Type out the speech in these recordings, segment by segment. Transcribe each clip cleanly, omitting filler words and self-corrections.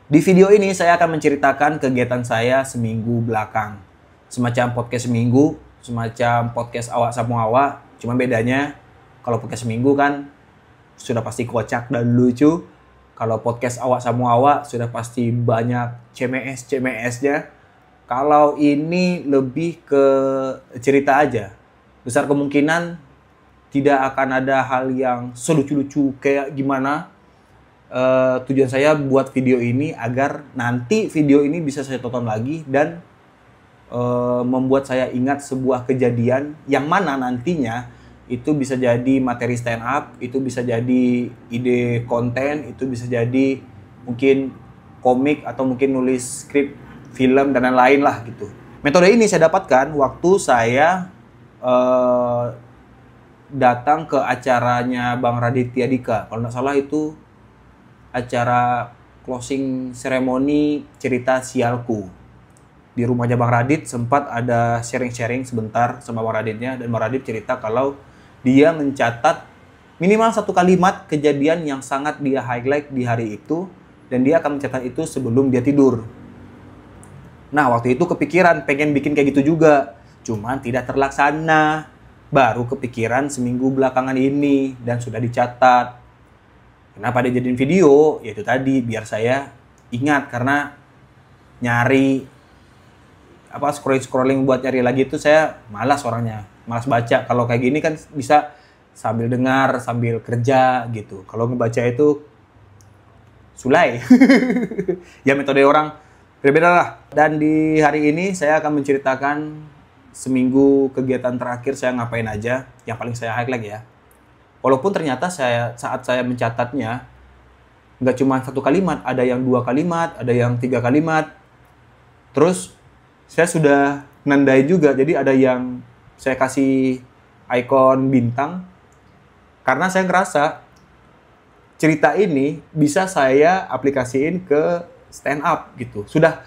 Di video ini saya akan menceritakan kegiatan saya seminggu belakang. Semacam podcast seminggu, semacam podcast awak samu awak. Cuma bedanya kalau podcast seminggu kan sudah pasti kocak dan lucu. Kalau podcast awak samu awak sudah pasti banyak CMS-CMS-nya. Kalau ini lebih ke cerita aja. Besar kemungkinan tidak akan ada hal yang selucu-lucu kayak gimana. Tujuan saya buat video ini agar nanti video ini bisa saya tonton lagi dan membuat saya ingat sebuah kejadian yang mana nantinya itu bisa jadi materi stand up, itu bisa jadi ide konten, itu bisa jadi mungkin komik atau mungkin nulis skrip film dan lain-lain lah gitu. Metode ini saya dapatkan waktu saya datang ke acaranya Bang Raditya Dika. Kalau nggak salah itu acara closing ceremony cerita Sialku. Di rumahnya Bang Radit sempat ada sharing-sharing sebentar sama Bang Raditnya, dan Bang Radit cerita kalau dia mencatat minimal satu kalimat kejadian yang sangat dia highlight di hari itu, dan dia akan mencatat itu sebelum dia tidur. Nah, waktu itu kepikiran pengen bikin kayak gitu juga, cuman tidak terlaksana. Baru kepikiran seminggu belakangan ini dan sudah dicatat. Kenapa dia jadiin video? Ya itu tadi, biar saya ingat, karena nyari scrolling buat nyari lagi itu saya malas orangnya, malas baca. Kalau kayak gini kan bisa sambil dengar, sambil kerja gitu. Kalau ngebaca itu sulai. Ya metode orang berbeda lah. Dan di hari ini saya akan menceritakan seminggu kegiatan terakhir saya ngapain aja, yang paling saya highlight ya. Walaupun ternyata saat saya mencatatnya nggak cuma satu kalimat, ada yang 2 kalimat, ada yang 3 kalimat. Terus saya sudah nandai juga, jadi ada yang saya kasih ikon bintang karena saya ngerasa cerita ini bisa saya aplikasiin ke stand up gitu. Sudah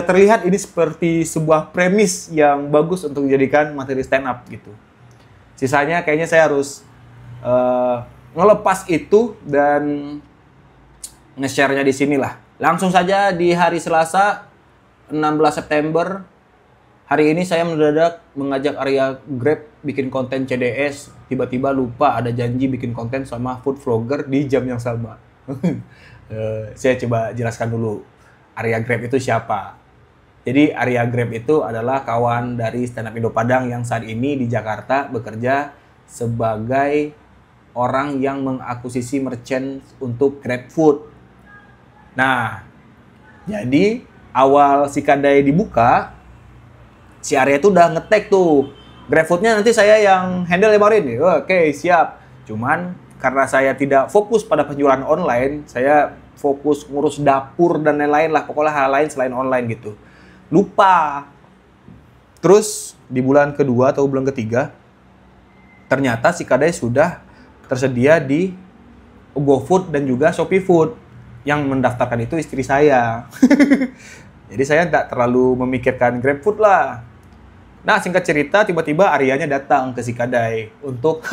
terlihat ini seperti sebuah premis yang bagus untuk dijadikan materi stand up gitu. Sisanya kayaknya saya harus ngelepas itu dan nge-share-nya di sini lah. Langsung saja di hari Selasa 16 September. Hari ini saya mendadak mengajak Arya Grab bikin konten CDS. Tiba-tiba lupa ada janji bikin konten sama food vlogger di jam yang sama. Saya coba jelaskan dulu. Arya Grab itu siapa? Jadi Arya Grab itu adalah kawan dari Stand Up Indo Padang yang saat ini di Jakarta bekerja sebagai orang yang mengakuisisi merchant untuk GrabFood. Nah, jadi awal si Kadai dibuka, si Arya itu udah nge-tag tuh. GrabFood-nya nanti saya yang handle ya Marin. Oke, siap. Cuman karena saya tidak fokus pada penjualan online, saya fokus ngurus dapur dan lain-lain lah. Pokoknya hal lain selain online gitu. Lupa. Terus di bulan kedua atau bulan ketiga, ternyata si Kadai sudah tersedia di GoFood dan juga Shopee Food. Yang mendaftarkan itu istri saya. Jadi saya tidak terlalu memikirkan GrabFood lah. Nah, singkat cerita, tiba-tiba Aryanya datang ke si Kadai untuk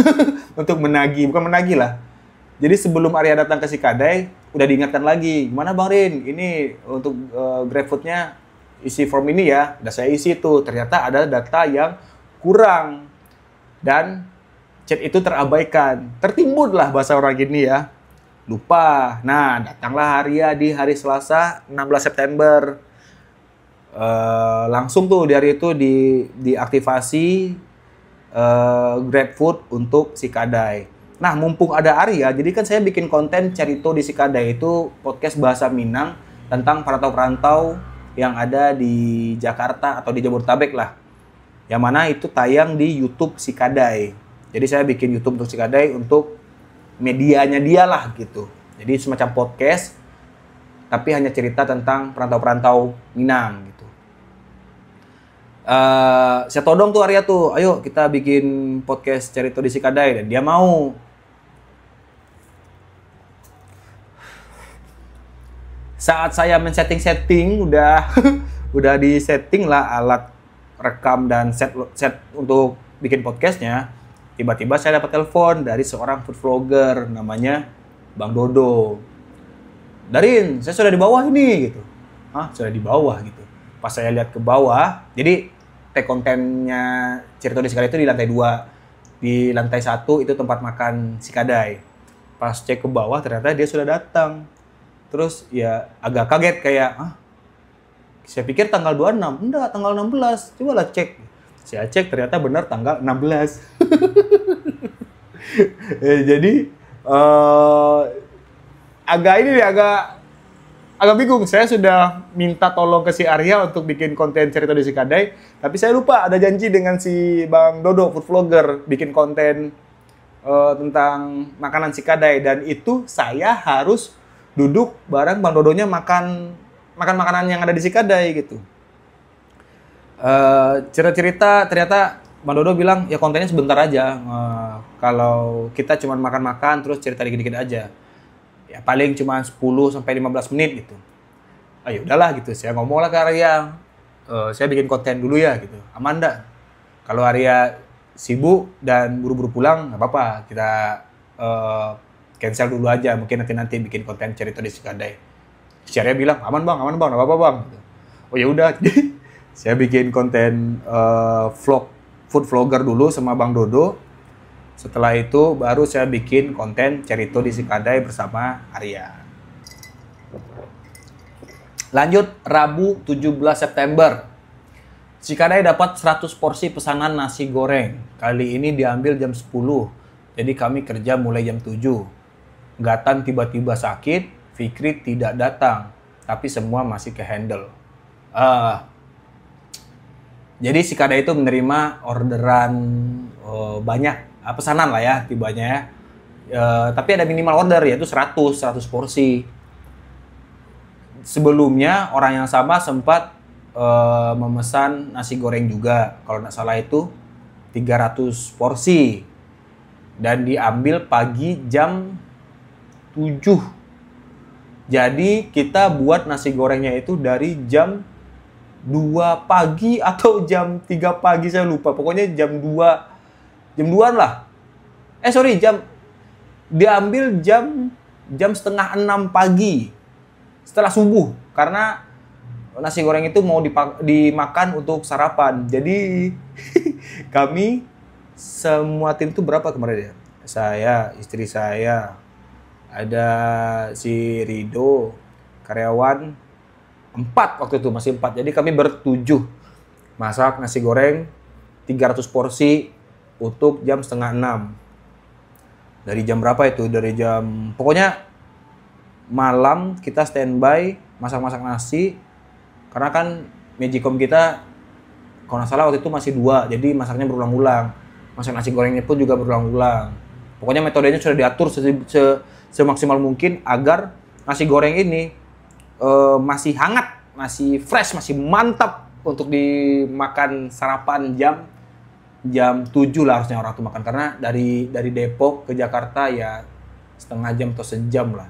untuk menagih, bukan menagih lah. Jadi sebelum Arya datang ke si Kadai, udah diingatkan lagi, gimana Bang Rin, ini untuk GrabFood-nya isi form ini ya. Udah saya isi tuh, ternyata ada data yang kurang. Dan chat itu terabaikan. Tertimbun lah bahasa orang gini ya. Lupa. Nah, datanglah Arya di hari Selasa 16 September. Langsung tuh di hari itu diaktifasi GrabFood untuk si Kadai. Nah, mumpung ada Arya, jadi kan saya bikin konten Cerito di si Kadai itu podcast bahasa Minang tentang perantau-perantau yang ada di Jakarta atau di Jabodetabek lah. Yang mana itu tayang di YouTube si Kadai. Jadi saya bikin YouTube untuk si Kadai untuk medianya dia lah gitu. Jadi semacam podcast, tapi hanya cerita tentang perantau-perantau Minang gitu. Saya todong tuh Arya tuh, ayo kita bikin podcast Cerita di si Kadai, dan dia mau. Saat saya men-setting udah di setting lah alat rekam dan set untuk bikin podcastnya. Tiba-tiba saya dapat telepon dari seorang food vlogger namanya Bang Dodo. Darin, saya sudah di bawah ini gitu. Hah, sudah di bawah gitu. Pas saya lihat ke bawah, jadi tag kontennya Cerita di Sikadai itu di lantai 2. Di lantai 1 itu tempat makan Sikadai. Pas cek ke bawah ternyata dia sudah datang. Terus ya agak kaget kayak, saya pikir tanggal 26, enggak, tanggal 16. Cobalah cek. Saya cek ternyata benar tanggal 16. Jadi agak bingung. Saya sudah minta tolong ke si Arya untuk bikin konten Cerita di Sikadai, tapi saya lupa ada janji dengan si Bang Dodo, food vlogger, bikin konten tentang makanan Sikadai, dan itu saya harus duduk bareng Bang Dodonya makan makanan yang ada di Sikadai gitu. Cerita-cerita ternyata Bang Dodo bilang ya kontennya sebentar aja. Kalau kita cuma makan-makan terus cerita dikit-dikit aja. Ya paling cuma 10 sampai 15 menit gitu. Ayo udahlah gitu. Saya ngomong lah ke Arya. Saya bikin konten dulu ya gitu. Aman dah. Kalau Arya sibuk dan buru-buru pulang nggak apa-apa. Kita cancel dulu aja. Mungkin nanti bikin konten Cerita di Sikadai. Si Arya bilang aman bang, nggak apa-apa bang. Oh ya udah. Saya bikin konten food vlogger dulu sama Bang Dodo. Setelah itu baru saya bikin konten Cerita di Sikadai bersama Arya. Lanjut, Rabu 17 September. Sikadai dapat 100 porsi pesanan nasi goreng. Kali ini diambil jam 10. Jadi kami kerja mulai jam 7. Gatan tiba-tiba sakit, Fikri tidak datang. Tapi semua masih ke-handle. Jadi Sikadai itu menerima orderan banyak, pesanan lah ya tibanya ya. Tapi ada minimal order yaitu 100 porsi. Sebelumnya orang yang sama sempat memesan nasi goreng juga. Kalau nggak salah itu 300 porsi. Dan diambil pagi jam 7. Jadi kita buat nasi gorengnya itu dari jam 2 pagi atau jam 3 pagi, saya lupa. Pokoknya jam 2-an lah. Diambil jam setengah 6 pagi. Setelah subuh. Karena nasi goreng itu mau dimakan untuk sarapan. Jadi kami semua tim itu berapa kemarin ya? Saya, istri saya, ada si Rido, karyawan 4 waktu itu, masih 4. Jadi kami bertujuh masak nasi goreng 300 porsi untuk jam setengah 6. Dari jam berapa itu? Dari jam, pokoknya malam kita standby masak-masak nasi. Karena kan Magicom kita kalau nggak salah waktu itu masih 2, jadi masaknya berulang-ulang. Masak nasi gorengnya pun juga berulang-ulang. Pokoknya metodenya sudah diatur semaksimal mungkin agar nasi goreng ini masih hangat, masih fresh, masih mantap untuk dimakan sarapan jam 7 lah harusnya orang tuh makan. Karena dari Depok ke Jakarta ya setengah jam atau sejam lah.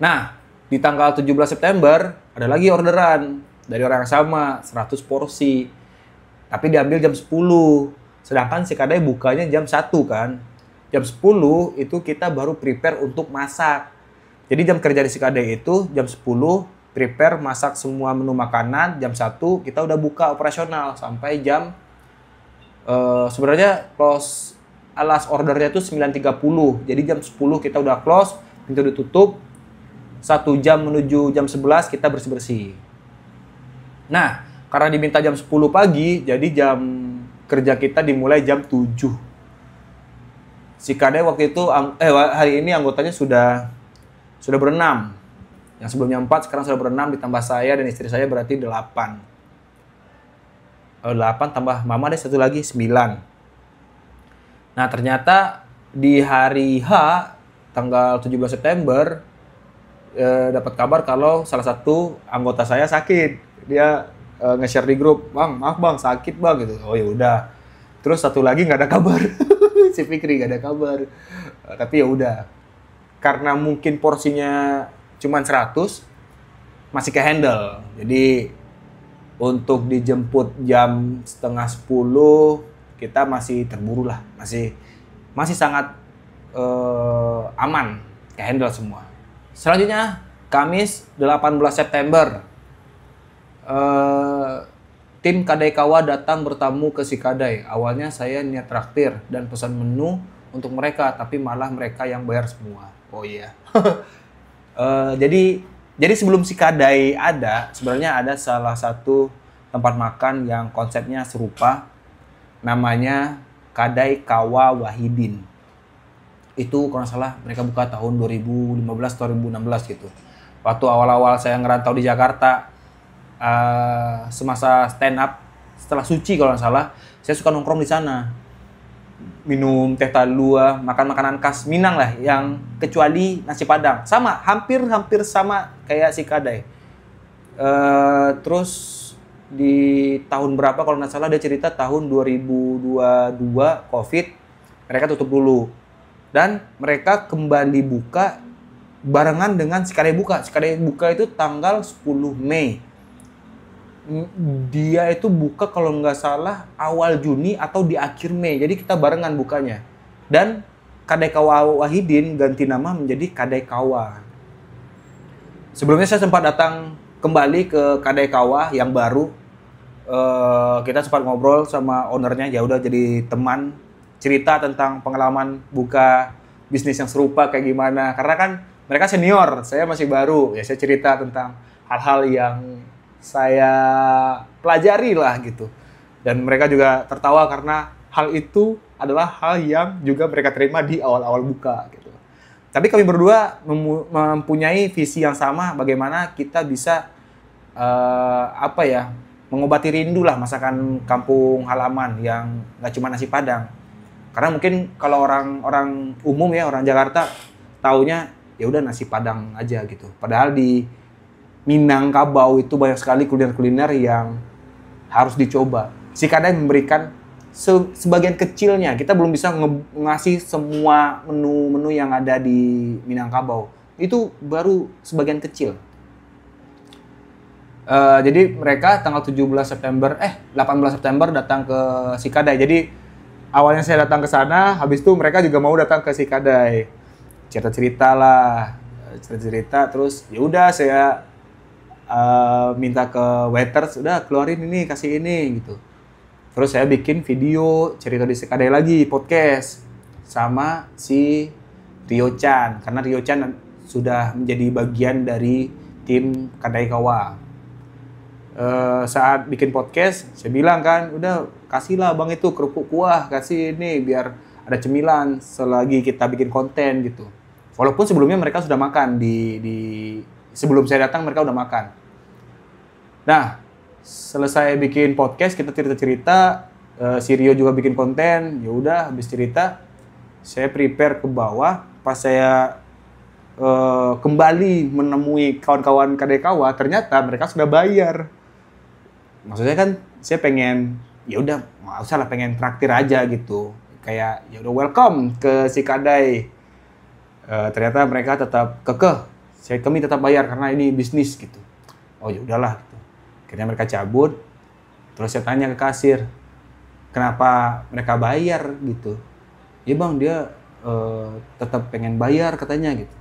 Nah, di tanggal 17 September ada lagi orderan dari orang yang sama, 100 porsi. Tapi diambil jam 10. Sedangkan Sikadai bukanya jam 1 kan. Jam 10 itu kita baru prepare untuk masak. Jadi jam kerja di Sikadai itu jam 10 prepare masak semua menu makanan, jam 1 kita udah buka operasional sampai jam sebenarnya close last ordernya itu 9.30. Jadi jam 10 kita udah close, pintu ditutup. 1 jam menuju jam 11 kita bersih-bersih. Nah, karena diminta jam 10 pagi, jadi jam kerja kita dimulai jam 7. Sikadai waktu itu hari ini anggotanya sudah berenam. Yang sebelumnya 4, sekarang sudah berenam, ditambah saya dan istri saya berarti 8. 8 tambah mama ada 1 lagi, 9. Nah, ternyata di hari H, tanggal 17 September, dapat kabar kalau salah satu anggota saya sakit. Dia nge-share di grup, "Bang, maaf bang, sakit bang," gitu. Oh ya udah. Terus satu lagi nggak ada kabar. Si Fikri nggak ada kabar. Tapi ya udah. Karena mungkin porsinya cuma 100, masih ke-handle. Jadi untuk dijemput jam setengah 10, kita masih terburu lah. Masih sangat aman, ke-handle semua. Selanjutnya, Kamis 18 September. Tim Kadai Kawa datang bertamu ke si Kadai. Awalnya saya niat traktir dan pesan menu untuk mereka, tapi malah mereka yang bayar semua. Oh iya. Jadi sebelum si Kadai ada, sebenarnya ada salah satu tempat makan yang konsepnya serupa. Namanya Kadai Kawa Wahidin. Itu kalau nggak salah mereka buka tahun 2015-2016 gitu. Waktu awal-awal saya ngerantau di Jakarta, semasa stand up setelah Suci kalau nggak salah, saya suka nongkrong di sana, minum teh talua, makan makanan khas Minang lah, yang kecuali nasi Padang, sama hampir sama kayak si Kadai. Terus di tahun berapa kalau nggak salah dia cerita tahun 2022 COVID, mereka tutup dulu dan mereka kembali buka barengan dengan si Kadai buka. Si Kadai buka itu tanggal 10 Mei. Dia itu buka kalau nggak salah awal Juni atau di akhir Mei. Jadi kita barengan bukanya. Dan Kadai Kawa Wahidin ganti nama menjadi Kadai Kawa. Sebelumnya saya sempat datang kembali ke Kadai Kawa yang baru. Kita sempat ngobrol sama ownernya, ya udah jadi teman, cerita tentang pengalaman buka bisnis yang serupa kayak gimana. Karena kan mereka senior, saya masih baru. Ya saya cerita tentang hal-hal yang saya pelajari lah gitu. Dan mereka juga tertawa karena hal itu adalah hal yang juga mereka terima di awal-awal buka gitu. Tapi kami berdua mempunyai visi yang sama, bagaimana kita bisa mengobati rindu lah masakan kampung halaman yang nggak cuma nasi Padang. Karena mungkin kalau orang umum ya, orang Jakarta taunya ya udah nasi Padang aja gitu. Padahal di Minangkabau itu banyak sekali kuliner-kuliner yang harus dicoba. Si Kadai memberikan sebagian kecilnya. Kita belum bisa ngasih semua menu-menu yang ada di Minangkabau. Itu baru sebagian kecil. Jadi mereka tanggal 18 September datang ke si Kadai. Jadi awalnya saya datang ke sana, habis itu mereka juga mau datang ke si Kadai. Cerita-cerita lah, terus ya udah saya minta ke waiters, udah keluarin ini, kasih ini gitu. Terus saya bikin video cerita di si Kadai lagi, podcast sama si Rio Chan, karena Rio Chan sudah menjadi bagian dari tim Kadai Kawa. Saat bikin podcast, saya bilang kan, udah kasihlah bang itu kerupuk kuah, kasih ini biar ada cemilan selagi kita bikin konten gitu. Walaupun sebelumnya mereka sudah makan sebelum saya datang mereka udah makan. Nah, selesai bikin podcast, kita cerita-cerita, si Rio juga bikin konten, ya udah habis cerita, saya prepare ke bawah. Pas saya kembali menemui kawan-kawan Kadai Kawa, ternyata mereka sudah bayar. Maksudnya kan saya pengen, ya udah nggak usah lah, pengen traktir aja gitu, kayak ya udah welcome ke si Kadai. Ternyata mereka tetap kekeh, kami tetap bayar karena ini bisnis gitu. Oh ya udahlah. Akhirnya mereka cabut, terus saya tanya ke kasir, kenapa mereka bayar gitu? Ya bang, dia tetap pengen bayar katanya gitu.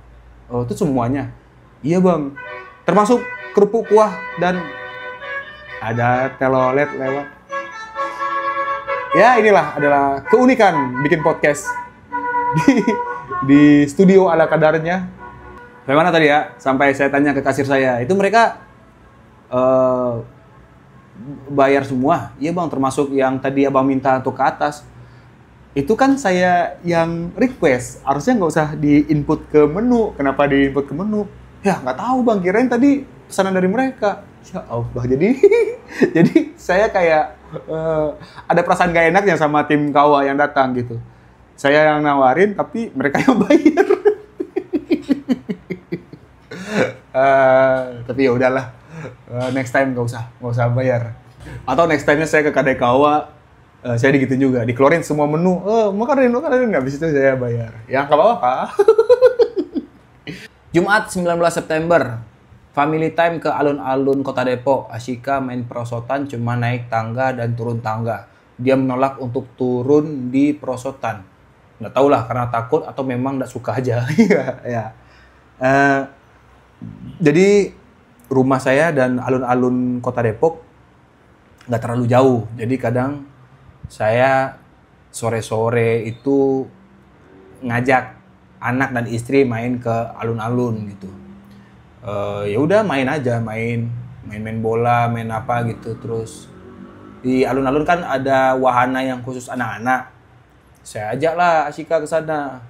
Oh itu semuanya? Iya bang, termasuk kerupuk kuah dan ada telolet lewat. Ya inilah adalah keunikan bikin podcast di studio ala kadarnya. Bagaimana tadi ya, sampai saya tanya ke kasir saya, itu mereka bayar semua? Iya bang, termasuk yang tadi abang minta untuk ke atas. Itu kan saya yang request, harusnya nggak usah di-input ke menu. Kenapa di-input ke menu? Ya nggak tahu bang, kirain tadi pesanan dari mereka. Ya Allah, jadi jadi saya kayak ada perasaan gak enaknya sama tim Kawa yang datang gitu. Saya yang nawarin, tapi mereka yang bayar. Tapi ya udahlah. Next time nggak usah bayar. Atau next time-nya saya ke Kadai Kawa, saya digituin juga, dikeluarin semua menu, makanin, habis itu saya bayar. Ya nggak apa-apa. Jumat 19 September, family time ke alun-alun Kota Depok. Ashika main perosotan cuma naik tangga dan turun tangga. Dia menolak untuk turun di perosotan. Nggak tahu lah karena takut atau memang nggak suka aja. Ya. Jadi rumah saya dan alun-alun kota Depok nggak terlalu jauh. Jadi kadang saya sore-sore itu ngajak anak dan istri main ke alun-alun gitu. Ya udah main aja, main bola, main apa gitu. Terus di alun-alun kan ada wahana yang khusus anak-anak. Saya ajaklah Asika ke sana.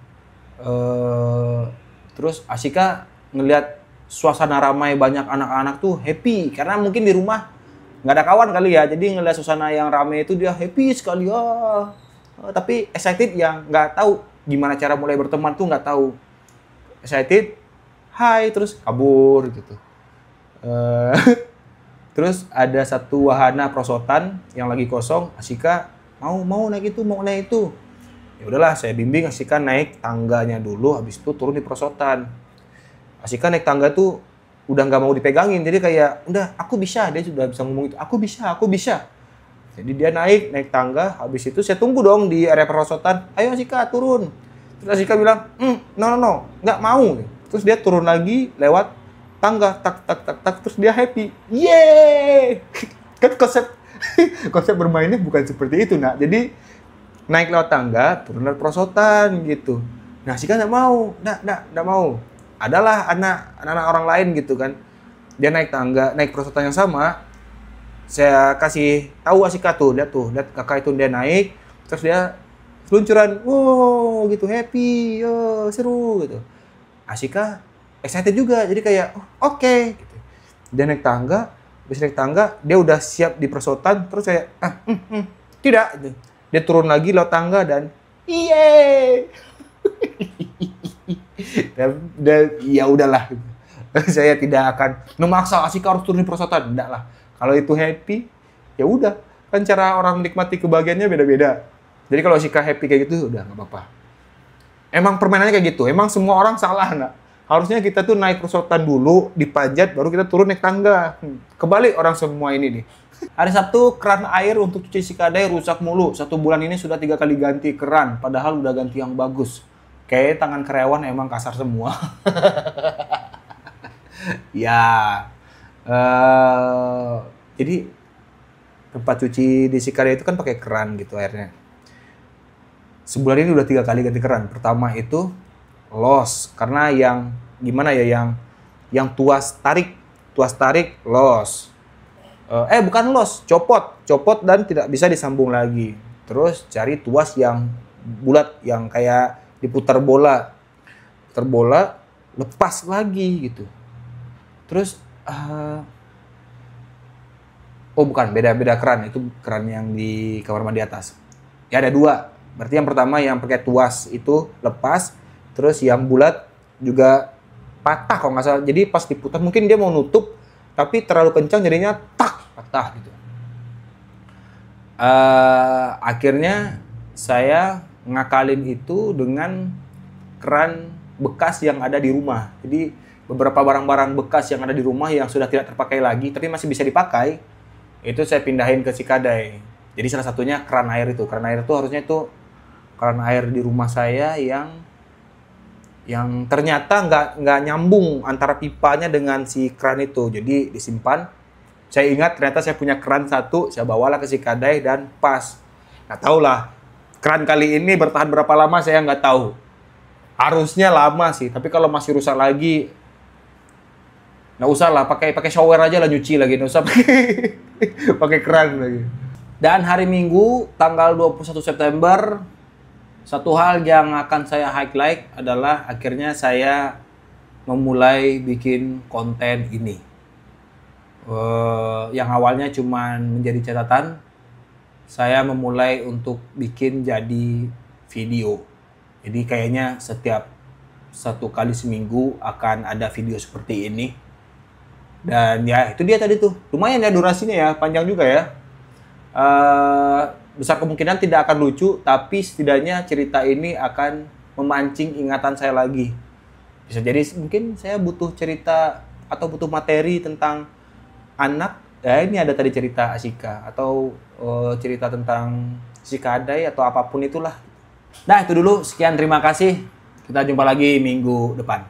Terus Asika ngelihat suasana ramai banyak anak-anak tuh happy karena mungkin di rumah nggak ada kawan kali ya, jadi ngelihat suasana yang ramai itu dia happy sekali ya. Tapi excited yang nggak tahu gimana cara mulai berteman tuh nggak tahu. Excited, hai terus kabur gitu. Terus ada satu wahana prosotan yang lagi kosong, Asika mau naik itu. Ya udahlah, saya bimbing Asika naik tangganya dulu, habis itu turun di prosotan. Asika naik tangga tuh udah nggak mau dipegangin, jadi kayak udah aku bisa, dia sudah bisa ngomong itu, aku bisa. Jadi dia naik tangga, habis itu saya tunggu dong di area prosotan, ayo Asika turun. Terus Asika bilang, no, nggak mau. Terus dia turun lagi lewat tangga, tak, terus dia happy, yeay. Kan konsep bermainnya bukan seperti itu, nak. Jadi naik lewat tangga, turun lewat prosotan gitu. Nah, Asika nggak mau, nggak mau. Adalah anak-anak orang lain gitu kan. Dia naik tangga, naik prosotan yang sama. Saya kasih tahu Asika lihat kakak itu dia naik, terus dia seluncuran, wow gitu, happy, yo seru gitu. Asika excited juga, jadi kayak oke. Gitu. Dia naik tangga, habis naik tangga dia udah siap di prosotan, terus saya tidak. Gitu. Dia turun lagi lewat tangga dan iye. Dan ya udahlah. Saya tidak akan memaksa Asika harus turun di prosotan, enggak lah. Kalau itu happy, ya udah. Kan cara orang menikmati kebahagiaannya beda-beda. Jadi kalau Asika happy kayak gitu, udah nggak apa-apa. Emang permainannya kayak gitu. Emang semua orang salah, nak. Harusnya kita tuh naik prosotan dulu, dipanjat, baru kita turun naik tangga. Kebalik orang semua ini nih. Hari Sabtu, keran air untuk cuci Sikadai rusak mulu. 1 bulan ini sudah 3 kali ganti keran, padahal udah ganti yang bagus. Kayak tangan karyawan emang kasar semua. Ya, jadi tempat cuci di Sikadai itu kan pakai keran gitu airnya. Sebulan ini udah 3 kali ganti keran. Pertama itu los, karena yang gimana ya, yang tuas tarik los. Bukan los, copot dan tidak bisa disambung lagi. Terus cari tuas yang bulat, yang kayak diputar bola, lepas lagi gitu. Terus bukan, beda keran, itu keran yang di kamar mandi atas. Ya ada 2. Berarti yang pertama yang pakai tuas itu lepas, terus yang bulat juga patah kalau nggak salah. Jadi pas diputar mungkin dia mau nutup, tapi terlalu kencang jadinya patah gitu. Akhirnya saya ngakalin itu dengan keran bekas yang ada di rumah. Jadi beberapa barang-barang bekas yang ada di rumah yang sudah tidak terpakai lagi tapi masih bisa dipakai, itu saya pindahin ke Sikadai. Jadi salah satunya keran air itu. Keran air itu harusnya itu keran air di rumah saya yang ternyata nggak nyambung antara pipanya dengan si keran itu. Jadi disimpan. Saya ingat ternyata saya punya keran 1, saya bawalah ke Sikadai dan pas. Nggak tahu lah, keran kali ini bertahan berapa lama saya nggak tahu. Harusnya lama sih, tapi kalau masih rusak lagi, nggak usah lah, pakai shower aja lah, nyuci lagi, nggak usah pakai keran lagi. Dan hari Minggu, tanggal 21 September, satu hal yang akan saya highlight adalah akhirnya saya memulai bikin konten ini. Yang awalnya cuma menjadi catatan, saya memulai untuk bikin jadi video. Jadi kayaknya setiap 1 kali seminggu akan ada video seperti ini. Dan ya itu dia tadi tuh, lumayan ya durasinya ya, panjang juga ya. Besar kemungkinan tidak akan lucu, tapi setidaknya cerita ini akan memancing ingatan saya lagi. Bisa jadi mungkin saya butuh cerita atau butuh materi tentang anak. Ya ini ada tadi cerita Asika, atau cerita tentang Sikadai atau apapun itulah. Nah itu dulu, sekian, terima kasih. Kita jumpa lagi minggu depan.